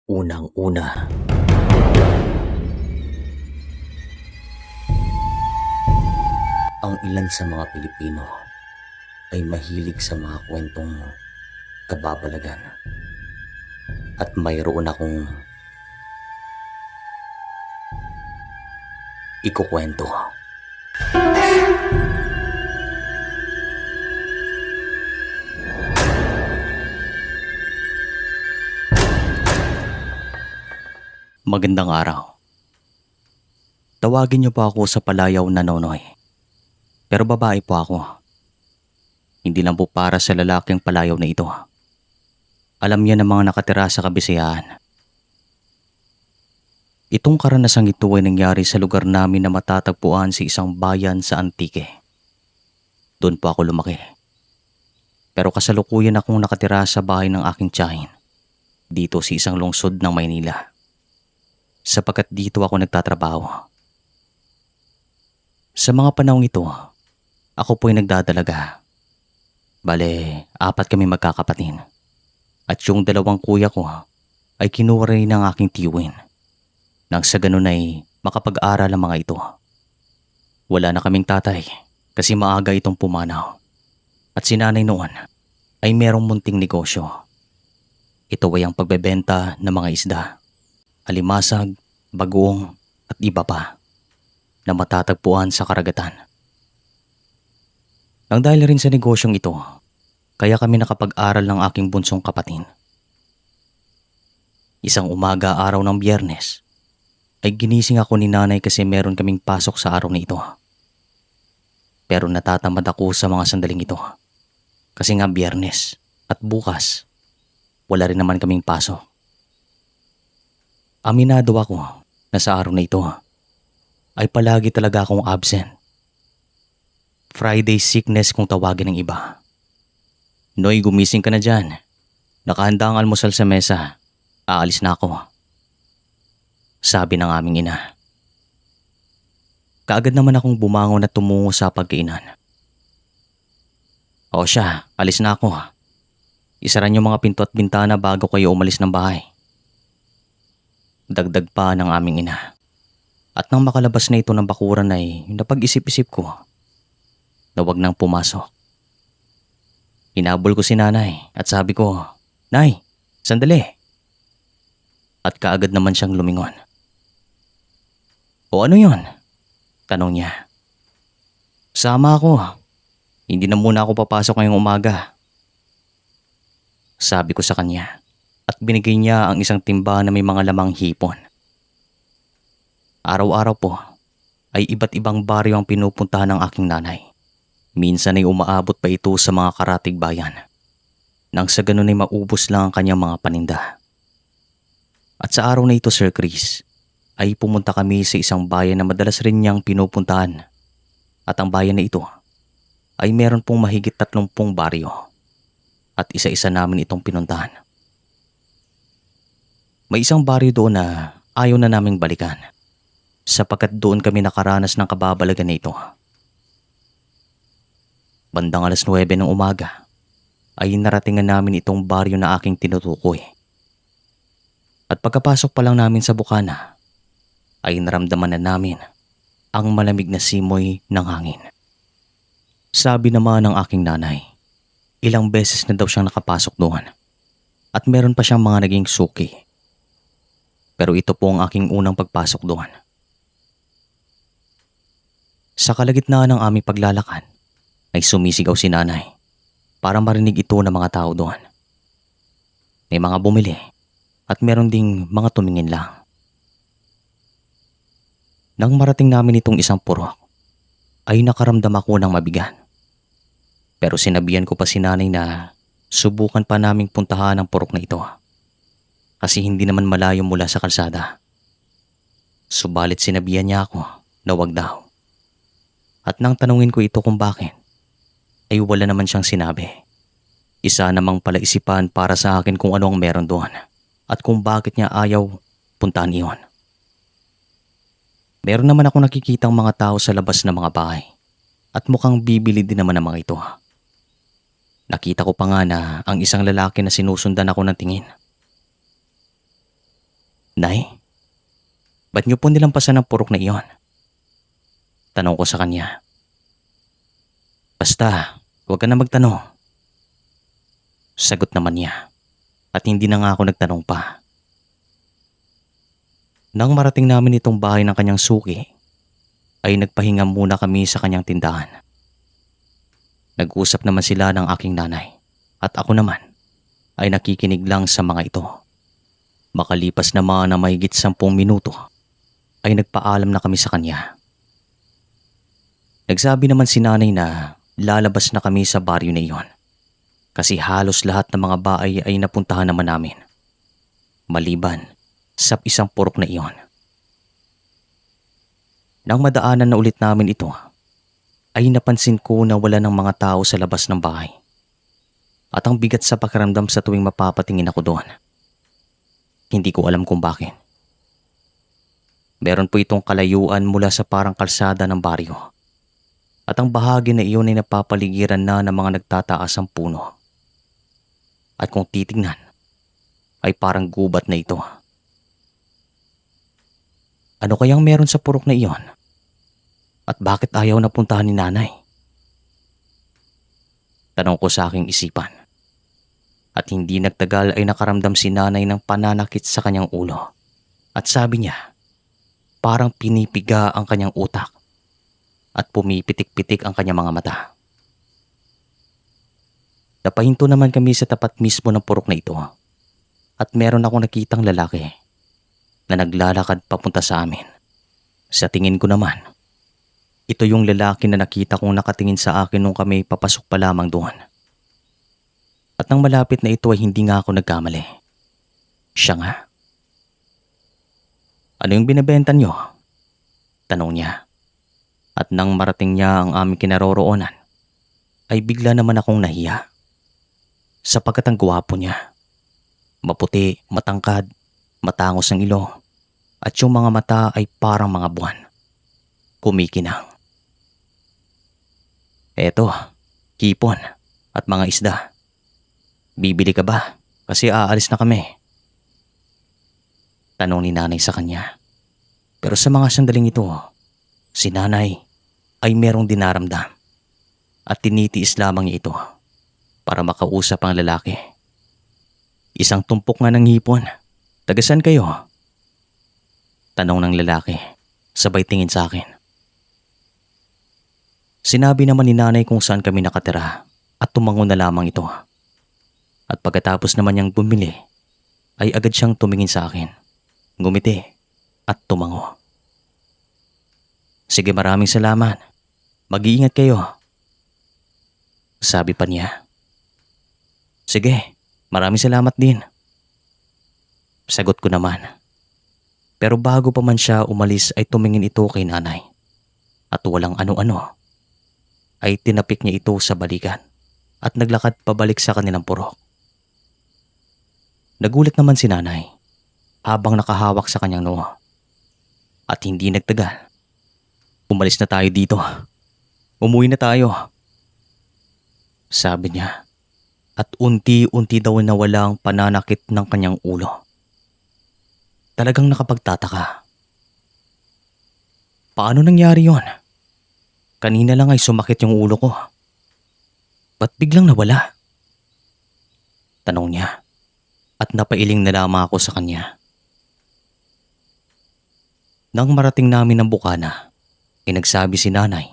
Unang-una, ang ilan sa mga Pilipino ay mahilig sa mga kwentong kababalagan at mayroon akong ikukwento. Magandang araw. Tawagin niyo po ako sa palayaw na Nonoy. Pero babae po ako. Hindi lang po para sa lalaking palayaw na ito. Alam niya ng mga nakatira sa kabisayaan. Itong karanasang ito ay nangyari sa lugar namin na matatagpuan sa isang bayan sa Antique. Doon po ako lumaki. Pero kasalukuyan akong nakatira sa bahay ng aking tiyahin, dito sa isang lungsod ng Maynila. Sapagkat dito ako nagtatrabaho. Sa mga panahong ito, ako po'y nagdadalaga. Bale, 4 kami magkakapatid. At yung 2 kuya ko ay kinuha rin ng aking tiyuhin. Nang sa ganun ay makapag-aral ang mga ito. Wala na kaming tatay kasi maaga itong pumanaw. At si nanay noon ay merong munting negosyo. Ito ay ang pagbebenta ng mga isda, alimasag, bagoong at iba pa na matatagpuan sa karagatan. Nang dahil rin sa negosyong ito, kaya kami nakapag-aral ng aking bunsong kapatid. Isang umaga araw ng Biyernes, ay ginising ako ni nanay kasi meron kaming pasok sa araw na ito. Pero natatamad ako sa mga sandaling ito. Kasi nga Biyernes at bukas, wala rin naman kaming pasok. Aminado ako na sa araw na ito ay palagi talaga akong absent. Friday sickness kung tawagin ng iba. Noy, gumising ka na dyan. Nakahanda ang almusal sa mesa. Aalis na ako. Sabi ng aming ina. Kaagad naman akong bumangon at tumungo sa pagkainan. O siya, alis na ako. Isara niyo mga pinto at bintana bago kayo umalis ng bahay. Dagdag pa ng aming ina. At nang makalabas na ito ng bakuran ay napag-isip-isip ko na wag nang pumasok. Hinabol ko si nanay at sabi ko, "Nay, sandali." At kaagad naman siyang lumingon. "O ano yon?" tanong niya. "Sama ako. Hindi na muna ako papasok ngayong umaga." Sabi ko sa kanya at binigay niya ang isang timba na may mga lamang hipon. Araw-araw po ay iba't ibang baryo ang pinupuntahan ng aking nanay. Minsan ay umaabot pa ito sa mga karatig bayan. Nang sa ganun ay maubos lang ang kanyang mga paninda. At sa araw na ito, Sir Chris, ay pumunta kami sa isang bayan na madalas rin niyang pinupuntahan. At ang bayan na ito ay meron pong mahigit 30 baryo. At isa-isa namin itong pinuntahan. May isang baryo doon na ayaw na naming balikan. Sapagkat doon kami nakaranas ng kababalagan na ito. Bandang 9:00 ng umaga ay naratingan namin itong baryo na aking tinutukoy. At pagkapasok pa lang namin sa bukana ay naramdaman na namin ang malamig na simoy ng hangin. Sabi naman ng aking nanay, ilang beses na daw siyang nakapasok doon at meron pa siyang mga naging suki. Pero ito po ang aking unang pagpasok doon. Sa kalagitnaan ng aming paglalakad ay sumisigaw si nanay para marinig ito ng mga tao doon. May mga bumili at meron ding mga tumingin lang. Nang marating namin itong isang purok, ay nakaramdam ako ng mabigat. Pero sinabihan ko pa si nanay na subukan pa naming puntahan ang purok na ito. Kasi hindi naman malayo mula sa kalsada. Subalit sinabihan niya ako na wag daw. At nang tanungin ko ito kung bakit, ay wala naman siyang sinabi. Isa namang palaisipan para sa akin kung ano ang meron doon at kung bakit niya ayaw puntahan iyon. Meron naman ako nakikitang mga tao sa labas ng mga bahay at mukhang bibili din naman ang mga ito. Nakita ko pa nga na ang isang lalaki na sinusundan ako ng tingin. Nay, ba't niyo po nilampasan ang purok na iyon? Tanong ko sa kanya. Basta, huwag ka na magtanong. Sagot naman niya at hindi na nga ako nagtanong pa. Nang marating namin itong bahay ng kanyang suki, ay nagpahinga muna kami sa kanyang tindahan. Nag-usap naman sila ng aking nanay at ako naman ay nakikinig lang sa mga ito. Makalipas naman na mahigit 10 minuto ay nagpaalam na kami sa kanya. Nagsabi naman si nanay na lalabas na kami sa baryo na iyon kasi halos lahat ng mga bahay ay napuntahan naman namin. Maliban sa isang purok na iyon. Nang madaanan na ulit namin ito, ay napansin ko na wala ng mga tao sa labas ng bahay. At ang bigat sa pakiramdam sa tuwing mapapatingin ako doon. Hindi ko alam kung bakit. Meron po itong kalayuan mula sa parang kalsada ng baryo. At ang bahagi na iyon ay napapaligiran na ng mga nagtataas ang puno. At kung titignan, ay parang gubat na ito. Ano kayang meron sa purok na iyon? At bakit ayaw na puntahan ni nanay? Tanong ko sa aking isipan. At hindi nagtagal ay nakaramdam si nanay ng pananakit sa kanyang ulo. At sabi niya, parang pinipiga ang kanyang utak. At pumipitik-pitik ang kanyang mga mata. Napahinto naman kami sa tapat mismo ng purok na ito. At meron akong nakitang lalaki na naglalakad papunta sa amin. Sa tingin ko naman, ito yung lalaki na nakita kong nakatingin sa akin nung kami papasok pa lamang doon. At nang malapit na ito ay hindi nga ako nagkamali. Siya nga. Ano yung binebenta niyo? Tanong niya. At nang marating niya ang aming kinaroroonan, ay bigla naman akong nahiya. Sapagkat ang gwapo niya. Maputi, matangkad, matangos ang ilong, at yung mga mata ay parang mga buwan. Kumikinang. Eto, hipon at mga isda. Bibili ka ba? Kasi aalis na kami. Tanong ni nanay sa kanya. Pero sa mga sandaling ito, si nanay ay merong dinaramdam at tinitiis lamang niya ito para makausap ang lalaki. Isang tumpok nga ng hipon. Tagasan kayo? Tanong ng lalaki, sabay tingin sa akin. Sinabi naman ni nanay kung saan kami nakatira at tumango na lamang ito. At pagkatapos naman niyang bumili, ay agad siyang tumingin sa akin, ngumiti at tumango. Sige, maraming salamat. Mag-iingat kayo. Sabi pa niya. Sige, maraming salamat din. Sagot ko naman. Pero bago pa man siya umalis ay tumingin ito kay nanay. At walang ano-ano, ay tinapik niya ito sa balikan at naglakad pabalik sa kanilang purok. Nagulat naman si nanay habang nakahawak sa kanyang noo. At hindi nagtagal. Umalis na tayo dito. Umuwi na tayo. Sabi niya. At unti-unti daw nawala ang pananakit ng kanyang ulo. Talagang nakapagtataka. Paano nangyari yon? Kanina lang ay sumakit yung ulo ko. Ba't biglang nawala? Tanong niya. At napailing na lamang ako sa kanya. Nang marating namin ang bukana, nagsabi si nanay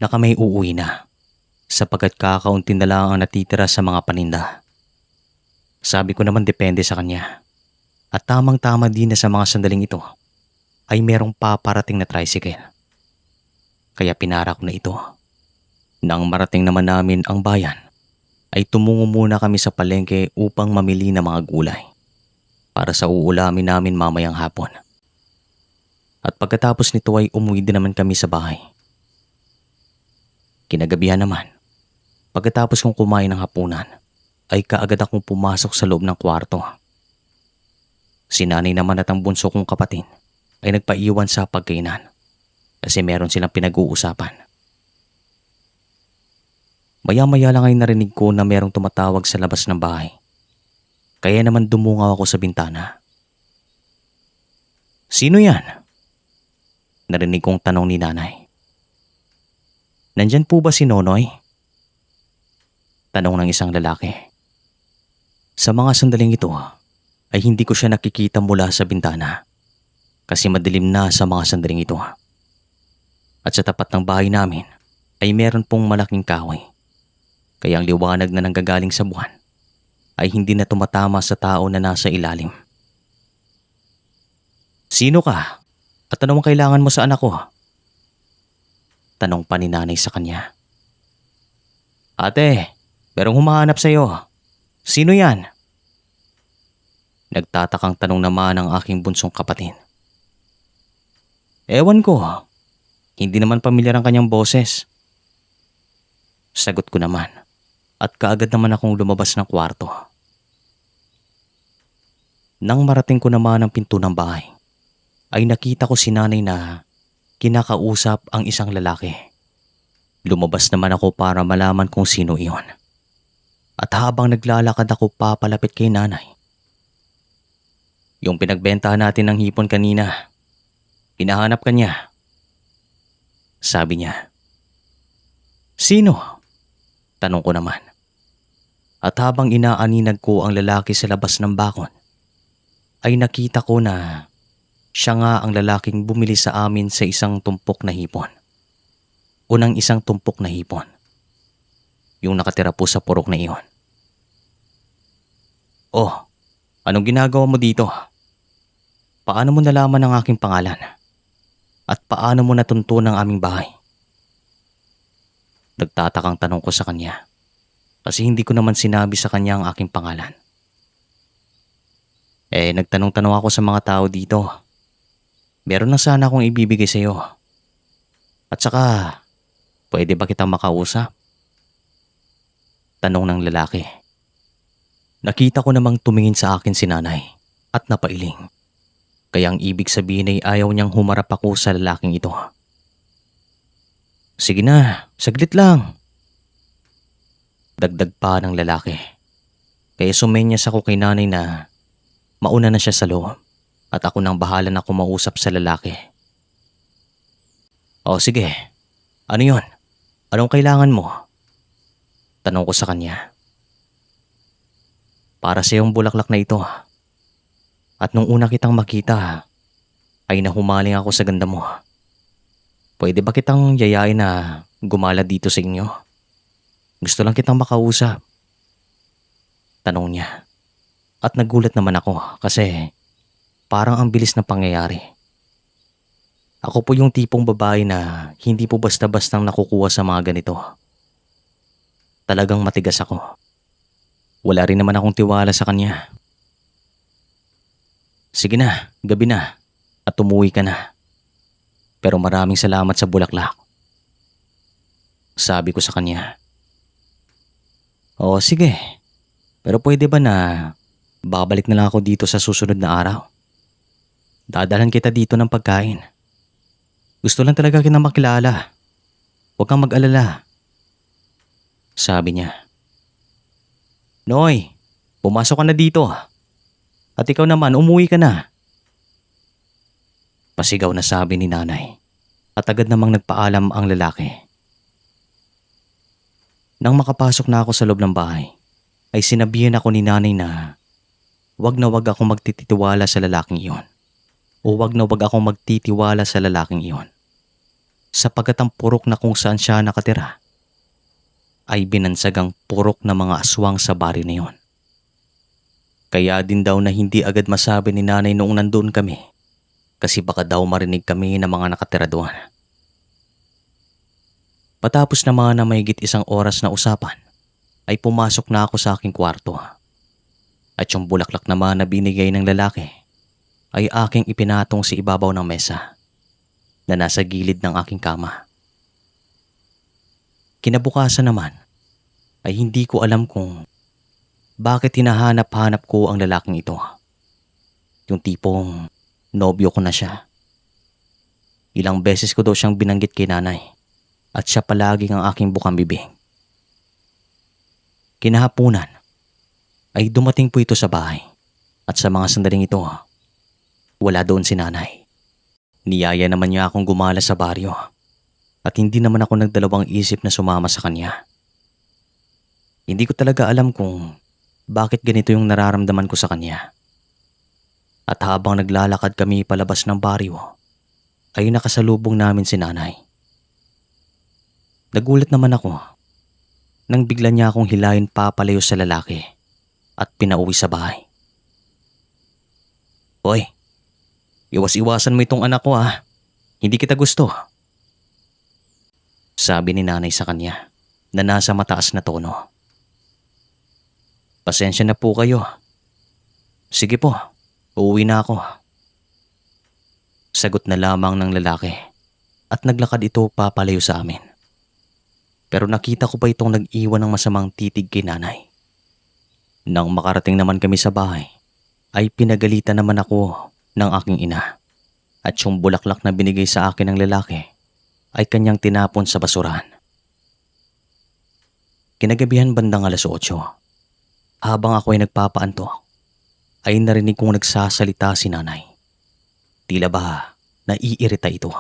na kami uuwi na sapagkat kakaunti na lang ang natitira sa mga paninda. Sabi ko naman depende sa kanya. At tamang-tama din na sa mga sandaling ito ay merong paparating na tricycle. Kaya pinara ko na ito. Nang marating naman namin ang bayan, ay tumungo muna kami sa palengke upang mamili ng mga gulay para sa uulamin namin mamayang hapon. At pagkatapos nito ay umuwi din naman kami sa bahay. Kinagabihan naman, pagkatapos kong kumain ng hapunan, ay kaagad akong pumasok sa loob ng kwarto. Si nanay naman at ang bunso kong kapatid ay nagpaiwan sa pagkainan kasi meron silang pinag-uusapan. Maya-maya lang ay narinig ko na merong tumatawag sa labas ng bahay. Kaya naman dumungaw ako sa bintana. Sino yan? Narinig kong tanong ni nanay. Nandyan po ba si Nonoy? Tanong ng isang lalaki. Sa mga sandaling ito ay hindi ko siya nakikita mula sa bintana kasi madilim na sa mga sandaling ito. At sa tapat ng bahay namin ay meron pong malaking kahoy. Kaya ang liwanag na nanggagaling sa buwan ay hindi na tumatama sa tao na nasa ilalim. Sino ka? At ano ang kailangan mo sa anak ko? Tanong pa ni nanay sa kanya. Ate, merong humahanap sa iyo. Sino yan? Nagtatakang tanong naman ang aking bunsong kapatid. Ewan ko. Hindi naman pamilyar ang kanyang boses. Sagot ko naman at kaagad naman akong lumabas ng kwarto. Nang marating ko naman ang pinto ng bahay, ay nakita ko si nanay na kinakausap ang isang lalaki. Lumabas naman ako para malaman kung sino iyon. At habang naglalakad ako papalapit kay nanay, yung pinagbentahan natin ng hipon kanina, hinahanap ka niya. Sabi niya. Sino? Tanong ko naman. At habang inaaninag ko ang lalaki sa labas ng bakod, ay nakita ko na siya nga ang lalaking bumili sa amin sa isang tumpok na hipon. Unang isang tumpok na hipon. Yung nakatira po sa purok na iyon. Oh, anong ginagawa mo dito? Paano mo nalaman ang aking pangalan? At paano mo natuntunan ang aming bahay? Nagtatakang tanong ko sa kanya kasi hindi ko naman sinabi sa kanya ang aking pangalan. Nagtanong-tanong ako sa mga tao dito. Meron na sana akong ibibigay sa iyo. At saka, pwede ba kitang makausap? Tanong ng lalaki. Nakita ko namang tumingin sa akin si nanay at napailing. Kaya ang ibig sabihin ay ayaw niyang humarap ako sa lalaking ito. Sige na, saglit lang. Dagdag pa ng lalaki. Kaya sumenyas ako kay nanay na mauna na siya sa loob. At ako nang bahala na kumausap sa lalaki. O sige, ano yon? Anong kailangan mo? Tanong ko sa kanya. Para sa iyong bulaklak na ito. At nung una kitang makita, ay nahumaling ako sa ganda mo. Pwede ba kitang yayain na gumala dito sa inyo? Gusto lang kitang makausap. Tanong niya. At nagulat naman ako kasi parang ang bilis ng pangyayari. Ako po yung tipong babae na hindi po basta-bastang nakukuha sa mga ganito. Talagang matigas ako. Wala rin naman akong tiwala sa kanya. Sige na, gabi na at umuwi ka na. Pero maraming salamat sa bulaklak. Sabi ko sa kanya. O sige, pero pwede ba na babalik na lang ako dito sa susunod na araw? Dadalhan kita dito ng pagkain. Gusto lang talaga kitang makilala. Huwag kang mag-alala. Sabi niya. Noy, pumasok ka na dito. At ikaw naman, umuwi ka na. Pasigaw na sabi ni nanay. At agad namang nagpaalam ang lalaki. Nang makapasok na ako sa loob ng bahay, ay sinabihan ako ni nanay na wag akong magtitiwala sa lalaking iyon. O wag akong magtitiwala sa lalaking iyon. Sapagkat ang purok na kung saan siya nakatira ay binansagang purok na mga aswang sa bari na iyon. Kaya din daw na hindi agad masabi ni nanay noong nandun kami kasi baka daw marinig kami ng mga nakatira doon. Patapos naman na mahigit 1 oras na usapan ay pumasok na ako sa aking kwarto. At yung bulaklak naman na binigay ng lalaki ay aking ipinatong sa ibabaw ng mesa na nasa gilid ng aking kama. Kinabukasan naman ay hindi ko alam kung bakit hinahanap-hanap ko ang lalaking ito. Yung tipong nobyo ko na siya. Ilang beses ko daw siyang binanggit kay nanay at siya palaging ang aking bukang bibig. Kinahapunan ay dumating po ito sa bahay at sa mga sandaling ito, wala doon si nanay. Niyaya naman niya akong gumala sa baryo at hindi naman ako nagdalawang isip na sumama sa kanya. Hindi ko talaga alam kung bakit ganito yung nararamdaman ko sa kanya. At habang naglalakad kami palabas ng baryo, ay nakasalubong namin si nanay. Nagulat naman ako nang bigla niya akong hilahin papalayo sa lalaki at pinauwi sa bahay. Hoy, iwas-iwasan mo itong anak ko ha. Hindi kita gusto. Sabi ni nanay sa kanya na nasa mataas na tono. Pasensya na po kayo. Sige po, uuwi na ako. Sagot na lamang ng lalaki at naglakad ito papalayo sa amin. Pero nakita ko pa itong nag-iwan ng masamang titig kay nanay. Nang makarating naman kami sa bahay, ay pinagalitan naman ako ng aking ina. At yung bulaklak na binigay sa akin ng lalaki ay kanyang tinapon sa basurahan. Kinagabihan bandang 8:00, habang ako ay nagpapaantok, ay narinig kong nagsasalita si nanay. Tila ba naiirita ito.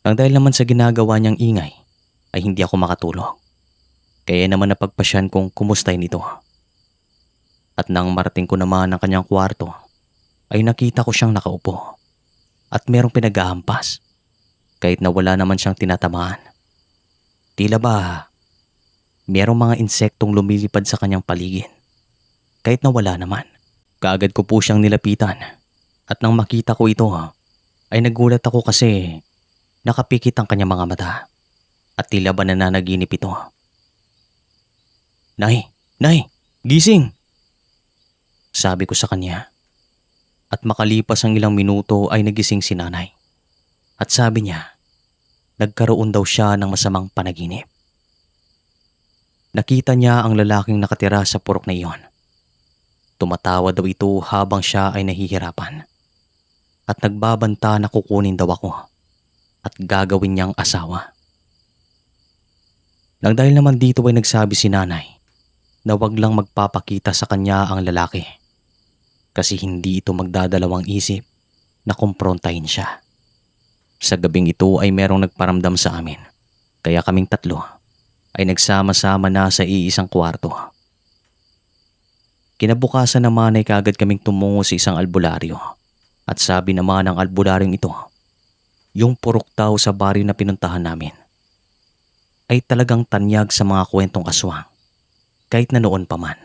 Nang dahil naman sa ginagawa niyang ingay, ay hindi ako makatulog. Kaya naman napagpasyan kong kumustahin ito. At nang marating ko naman ang kanyang kwarto, ay nakita ko siyang nakaupo at merong pinag-ahampas kahit na wala naman siyang tinatamaan. Tila ba merong mga insektong lumilipad sa kanyang paligid kahit na wala naman. Kaagad ko po siyang nilapitan at nang makita ko ito ay nagulat ako kasi nakapikit ang kanyang mga mata at tila ba nananaginip ito. Nay! Nay! Gising! Sabi ko sa kanya. At makalipas ang ilang minuto ay nagising si nanay. At sabi niya, nagkaroon daw siya ng masamang panaginip. Nakita niya ang lalaking nakatira sa purok na iyon. Tumatawa daw ito habang siya ay nahihirapan. At nagbabanta na kukunin daw ako at gagawin niyang asawa. Nang dahil naman dito ay nagsabi si nanay na wag lang magpapakita sa kanya ang lalaki. Kasi hindi ito magdadalawang isip na kumprontahin siya. Sa gabing ito ay merong nagparamdam sa amin. Kaya kaming tatlo ay nagsama-sama na sa iisang kwarto. Kinabukasan naman ay kaagad kaming tumungo sa isang albularyo. At sabi naman ng albularyong ito, yung purok daw sa baryo na pinuntahan namin ay talagang tanyag sa mga kwentong aswang kahit na noon pa man.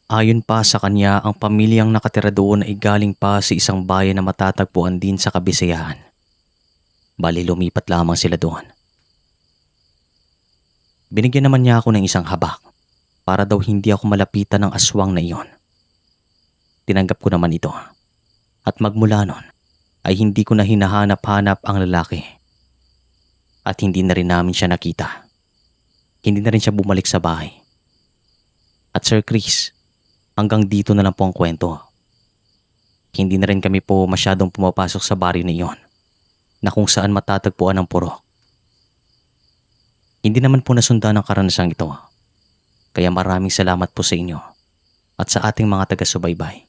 Ayon pa sa kanya, ang pamilyang nakatira doon ay galing pa sa isang bayan na matatagpuan din sa Kabisayahan. Bali lumipat lamang sila doon. Binigyan naman niya ako ng isang habak para daw hindi ako malapitan ng aswang na iyon. Tinanggap ko naman ito at magmula noon ay hindi ko na hinahanap-hanap ang lalaki. At hindi na rin namin siya nakita. Hindi na rin siya bumalik sa bahay. At Sir Chris, hanggang dito na lang po ang kwento. Hindi na rin kami po masyadong pumapasok sa baryo na iyon na kung saan matatagpuan ang purok. Hindi naman po nasundan ang karanasang ito. Kaya maraming salamat po sa inyo at sa ating mga taga-subaybay.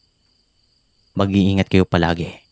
Mag-iingat kayo palagi.